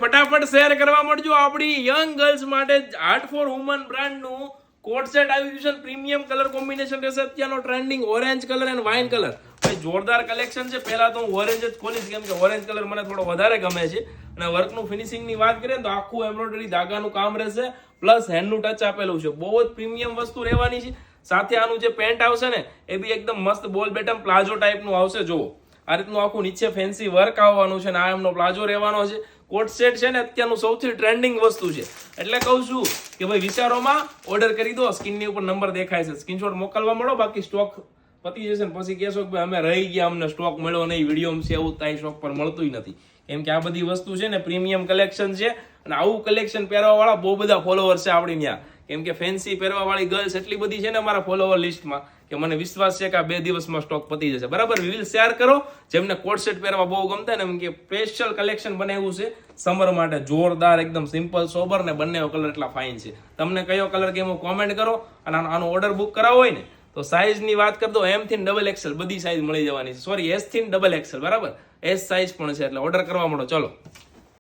ફટાફટ શેર કરવા મળજો આપણી યંગ ગર્લ્સ માટે આર્ટ ફોર વુમન બ્રાન્ડનું કોટ સેટ આવી ગયું છે. પ્રીમિયમ કલર કોમ્બિનેશન રહેશે. અત્યારનો trending orange colour and wine colour. ભાઈ જોરદાર કલેક્શન છે. પહેલા તો હું ઓરેન્જ જ ખોલીશ કેમ કે ઓરેન્જ કલર મને થોડો વધારે ગમે છે. અને વર્કનું ફિનિશિંગની વાત કરીએ તો આખું એમ્બ્રોઇડરી ધાગાનું કામ રહેશે, પ્લસ હેન્ડનું ટચ આપેલું છે. બહુ જ પ્રીમિયમ વસ્તુ રહેવાની છે. સાથે આનું જે પેન્ટ આવશે ને એ બી એકદમ મસ્ત બોલ બેટમ પ્લાઝો ટાઈપનું આવશે. જુઓ આ રીતનું આખું નીચે ફેન્સી વર્ક આવવાનું છે ને આ એમનો પ્લાઝો રહેવાનો છે. કોટ સેટ છે ને અત્યારનું સૌથી ટ્રેન્ડિંગ વસ્તુ છે. એટલે કહું છું કે ભાઈ વિચારોમાં ઓર્ડર કરી દો. સ્ક્રીનની ઉપર નંબર દેખાય છે, સ્ક્રીનશોટ મોકલવા મળો. બાકી સ્ટોક પતી જશે ને પછી કહેશો કે ભાઈ અમે રહી ગયા, અમને સ્ટોક મળ્યો નહીં, વિડીયોમાં છે એવું તાઈ સ્ટોક પર મળતું નથી. કેમ કે આ બધી વસ્તુ છે ને પ્રીમિયમ કલેક્શન છે અને આવું કલેક્શન પહેરવા વાળા બહુ બધા ફોલોવર છે આપણી ત્યાં. કેમ કે ફેન્સી પહેરવા વાળી ગર્લ્સ એટલી બધી છે ને અમારા ફોલોવર લિસ્ટમાં કે મને વિશ્વાસ છે કે આ 2 દિવસમાં સ્ટોક પતી જશે. બરાબર, વિલ શેર કરો. જેમને કોટ સેટ પહેરવા બહુ ગમતા ને એમ કે સ્પેશિયલ કલેક્શન બનાવ્યું છે સમર માટે. જોરદાર, એકદમ સિમ્પલ સોબર ને બંને કલર એટલા ફાઇન છે. તમને કયો કલર ગમ્યો કોમેન્ટ કરો. અને આનો ઓર્ડર બુક કરાવવો હોય ને તો સાઇઝની વાત કરી દો. M થી XXL બધી સાઇઝ મળી જવાની છે. સોરી, S થી XXL. બરાબર, S સાઇઝ પણ છે એટલે ઓર્ડર કરવા માંડો. ચલો.